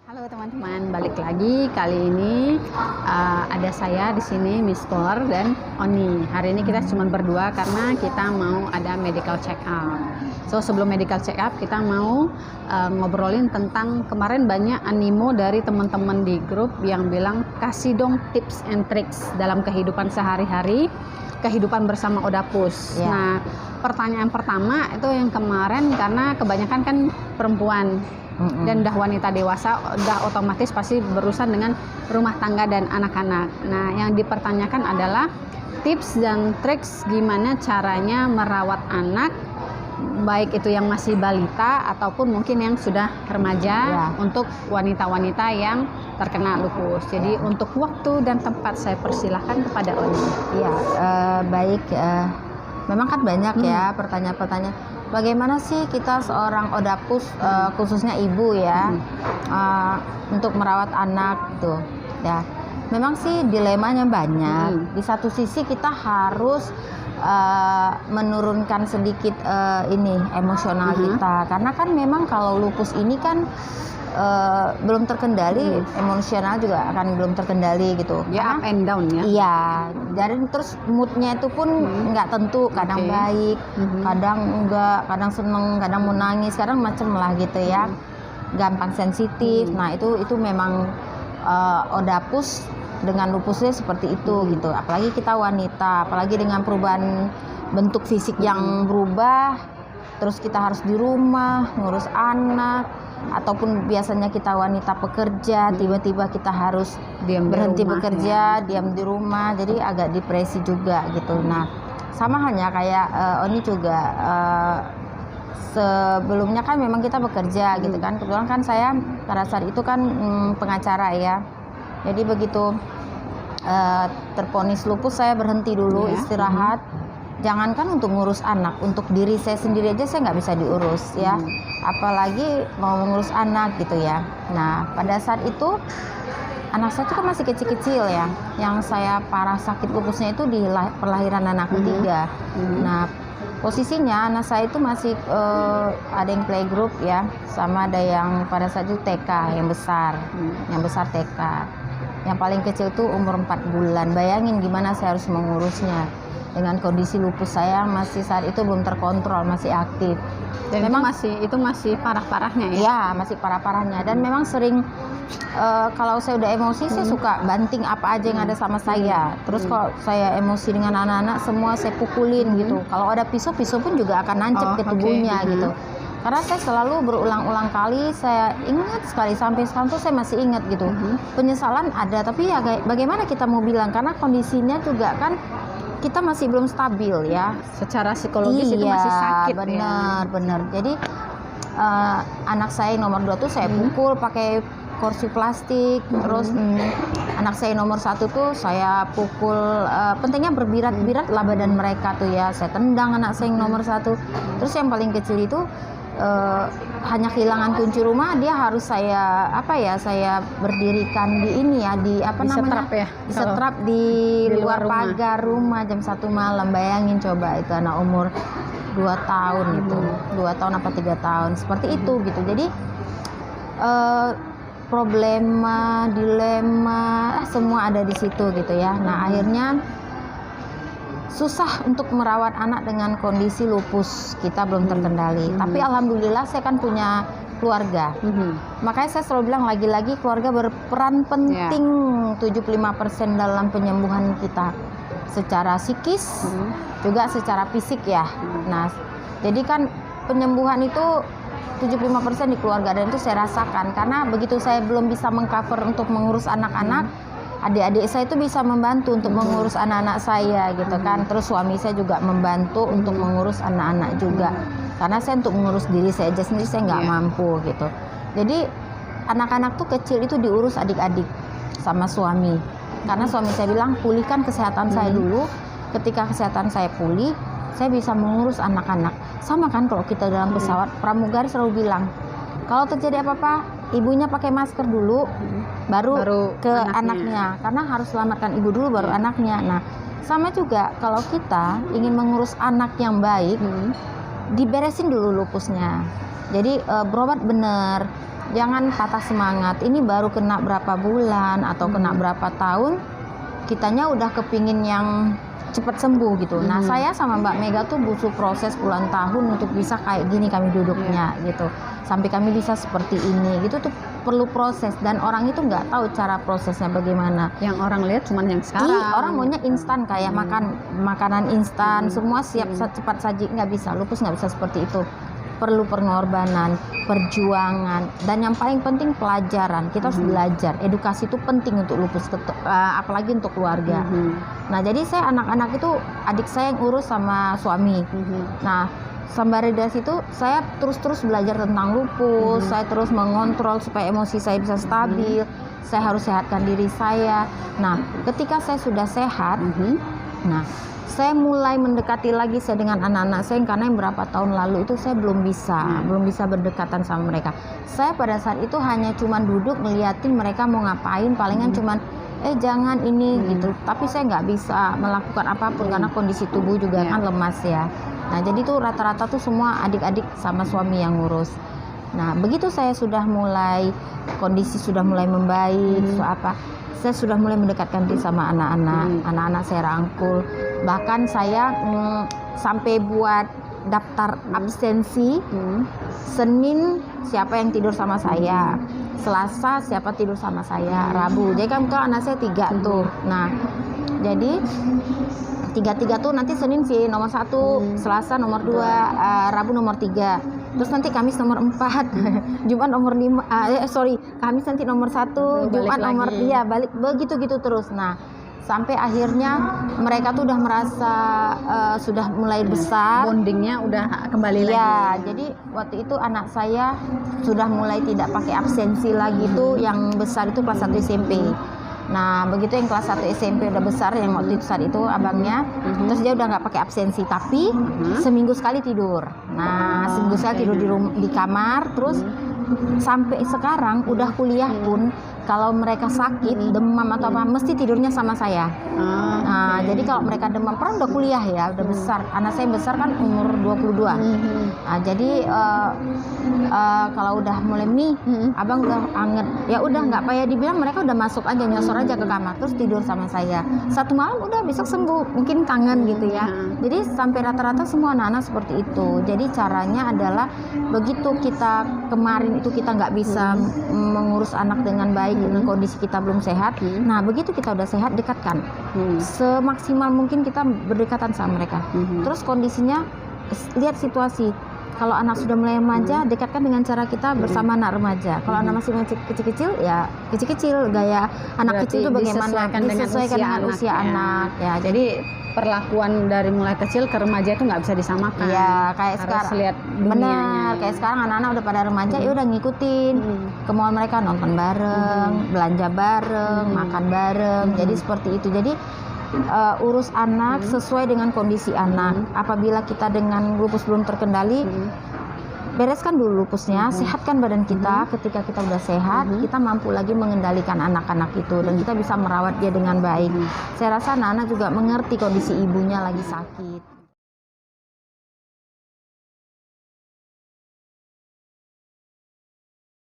Halo teman-teman, balik lagi. Kali ini ada saya di sini, Miss Kor dan Oni. Hari ini kita cuma berdua karena kita mau ada medical check up. So sebelum medical check up, kita mau ngobrolin tentang kemarin banyak animo dari teman-teman di grup yang bilang kasih dong tips and tricks dalam kehidupan sehari-hari, kehidupan bersama Odapus. Ya. Nah, pertanyaan pertama itu yang kemarin karena kebanyakan kan perempuan. Dan udah wanita dewasa, udah otomatis pasti berurusan dengan rumah tangga dan anak-anak. Nah, yang dipertanyakan adalah tips dan triks gimana caranya merawat anak, baik itu yang masih balita ataupun mungkin yang sudah remaja, untuk wanita-wanita yang terkena lupus. Jadi untuk waktu dan tempat saya persilahkan kepada Oni. Ya, baik. Memang kan banyak ya pertanyaan-pertanyaan. Bagaimana sih kita seorang Odapus, khususnya ibu ya, untuk merawat anak gitu ya. Memang sih dilemanya banyak. Di satu sisi kita harus menurunkan sedikit emosional kita, karena kan memang kalau lupus ini kan belum terkendali, emosional juga akan belum terkendali gitu. Ya, up and down ya. Iya, dan terus moodnya itu pun nggak tentu, kadang baik, kadang enggak, kadang seneng, kadang mau nangis, kadang macem lah gitu ya. Gampang sensitif. Nah itu memang Odapus dengan lupusnya seperti itu gitu. Apalagi kita wanita, apalagi dengan perubahan bentuk fisik yang berubah, terus kita harus di rumah ngurus anak, ataupun biasanya kita wanita pekerja, tiba-tiba kita harus berhenti bekerja, diam di rumah, jadi agak depresi juga gitu. Nah, sama hanya kayak Oni juga, sebelumnya kan memang kita bekerja gitu kan. Kebetulan kan saya pada saat itu kan pengacara ya, jadi begitu terponis lupus saya berhenti dulu, istirahat. Jangankan untuk ngurus anak, untuk diri saya sendiri aja saya nggak bisa diurus ya, apalagi mau mengurus anak gitu ya. Nah pada saat itu anak saya itu kan masih kecil-kecil ya, yang saya parah sakit lupusnya itu di perlahiran anak ketiga. Nah posisinya anak saya itu masih ada yang playgroup ya, sama ada yang pada saat itu TK yang besar, yang besar TK, yang paling kecil tuh umur 4 bulan. Bayangin gimana saya harus mengurusnya dengan kondisi lupus saya masih saat itu belum terkontrol, masih aktif. Dan memang itu masih parah-parahnya ya? Ya, masih parah-parahnya. Dan memang sering kalau saya udah emosi, saya suka banting apa aja yang ada sama saya. Terus kalau saya emosi dengan anak-anak, semua saya pukulin gitu. Kalau ada pisau pun juga akan nancep ke tubuhnya gitu. Karena saya selalu berulang-ulang kali, saya ingat sekali, sampai sekarang tuh saya masih ingat gitu. Penyesalan ada, tapi ya bagaimana kita mau bilang, karena kondisinya juga kan kita masih belum stabil ya, secara psikologis itu masih sakit. Benar. Jadi anak saya nomor 2 tuh saya pukul pakai kursi plastik. Terus anak saya nomor 1 tuh saya pukul, pentingnya berbirat-birat lah badan mereka tuh ya, saya tendang anak saya yang nomor 1. Terus yang paling kecil itu hanya kehilangan kunci rumah, dia harus saya berdirikan di ini ya, di setrap di luar pagar rumah jam 1 malam. Bayangin coba, itu anak umur 2 tahun itu, 2 tahun apa 3 tahun seperti itu gitu. Jadi problema, dilema, semua ada di situ gitu ya. Nah akhirnya susah untuk merawat anak dengan kondisi lupus kita belum terkendali. Tapi alhamdulillah saya kan punya keluarga. Makanya saya selalu bilang, lagi-lagi keluarga berperan penting 75% dalam penyembuhan kita, secara psikis juga secara fisik ya. Nah jadi kan penyembuhan itu 75% di keluarga, dan itu saya rasakan karena begitu saya belum bisa mengcover untuk mengurus anak-anak, adik-adik saya itu bisa membantu untuk mengurus anak-anak saya gitu kan. Terus suami saya juga membantu untuk mengurus anak-anak juga, karena saya untuk mengurus diri saya aja sendiri saya nggak mampu gitu. Jadi anak-anak tuh kecil itu diurus adik-adik sama suami, karena suami saya bilang pulihkan kesehatan saya dulu. Ketika kesehatan saya pulih, saya bisa mengurus anak-anak. Sama kan kalau kita dalam pesawat, pramugari selalu bilang kalau terjadi apa-apa ibunya pakai masker dulu, baru ke anaknya, karena harus selamatkan ibu dulu baru anaknya. Nah sama juga kalau kita ingin mengurus anak yang baik, diberesin dulu lupusnya. Jadi berobat benar, jangan patah semangat. Ini baru kena berapa bulan atau kena berapa tahun, kitanya udah kepingin yang cepat sembuh gitu. Nah, saya sama Mbak Mega tuh butuh proses puluhan tahun untuk bisa kayak gini kami duduknya gitu. Sampai kami bisa seperti ini gitu tuh perlu proses, dan orang itu nggak tahu cara prosesnya bagaimana. Yang orang lihat cuman yang sekarang. Orang maunya instan, kayak makan makanan instan, semua siap cepat saji. Nggak bisa, lupus nggak bisa seperti itu. Perlu pengorbanan, perjuangan, dan yang paling penting pelajaran. Kita harus belajar. Edukasi itu penting untuk lupus, apalagi untuk keluarga. Nah, jadi saya anak-anak itu adik saya yang urus sama suami. Nah, sembari dari situ saya terus belajar tentang lupus. Saya terus mengontrol supaya emosi saya bisa stabil. Saya harus sehatkan diri saya. Nah, ketika saya sudah sehat, nah saya mulai mendekati lagi saya dengan anak-anak saya, karena yang berapa tahun lalu itu saya belum bisa berdekatan sama mereka. Saya pada saat itu hanya cuman duduk ngeliatin mereka mau ngapain, palingan cuman jangan ini gitu. Tapi saya nggak bisa melakukan apapun karena kondisi tubuh juga kan lemas ya. Nah, jadi tuh rata-rata tuh semua adik-adik sama suami yang ngurus. Nah, begitu saya sudah mulai kondisi sudah mulai membaik, saya sudah mulai mendekatkan diri sama anak-anak saya rangkul. Bahkan saya sampai buat daftar absensi. Senin siapa yang tidur sama saya, Selasa siapa tidur sama saya, Rabu. Jadi kan kalau anak saya 3 tuh. Nah, jadi 3 tuh nanti Senin si nomor 1, Selasa nomor 2, Rabu nomor 3. Terus nanti Kamis nomor 4, Jumat nomor 5, Kamis nanti nomor 1, Jumat nomor balik begitu terus. Nah, sampai akhirnya mereka tuh udah merasa sudah mulai besar, bondingnya udah kembali lagi. Ya, jadi waktu itu anak saya sudah mulai tidak pakai absensi lagi tuh. Yang besar itu kelas 1 SMP. Nah, begitu yang kelas 1 SMP udah besar, yang waktu itu saat itu abangnya, terus dia udah nggak pakai absensi, tapi seminggu sekali tidur. Nah, seminggu sekali tidur di kamar, terus sampai sekarang udah kuliah pun kalau mereka sakit, demam atau apa, mesti tidurnya sama saya. Nah, jadi kalau mereka demam, kan udah kuliah ya, udah besar. Anak saya besar kan umur 22. Nah, jadi kalau udah mulai abang udah anget, ya udah nggak payah dibilang, mereka udah masuk aja, nyosor aja ke kamar, terus tidur sama saya. Satu malam udah, besok sembuh, mungkin kangen gitu ya. Jadi sampai rata-rata semua anak-anak seperti itu. Jadi caranya adalah begitu kita kemarin itu kita nggak bisa mengurus anak dengan baik, dengan kondisi kita belum sehat. Nah, begitu kita udah sehat, dekatkan semaksimal mungkin kita berdekatan sama mereka. Terus kondisinya lihat situasi. Kalau anak sudah mulai remaja, dekatkan dengan cara kita bersama anak remaja. Kalau anak masih kecil-kecil, ya kecil-kecil, gaya anak kecil itu bagaimana disesuaikan dengan usia anak. Ya, jadi perlakuan dari mulai kecil ke remaja itu nggak bisa disamakan. Ya, kayak harus sekarang. Lihat dunianya. Benar, kayak sekarang anak-anak udah pada remaja, ya udah ngikutin kemauan mereka, nonton bareng, belanja bareng, makan bareng. Jadi seperti itu. Jadi urus anak sesuai dengan kondisi anak. Apabila kita dengan lupus belum terkendali, bereskan dulu lupusnya, sehatkan badan kita. Ketika kita udah sehat, kita mampu lagi mengendalikan anak-anak itu, dan kita bisa merawat dia dengan baik. Saya rasa anak-anak juga mengerti kondisi ibunya lagi sakit.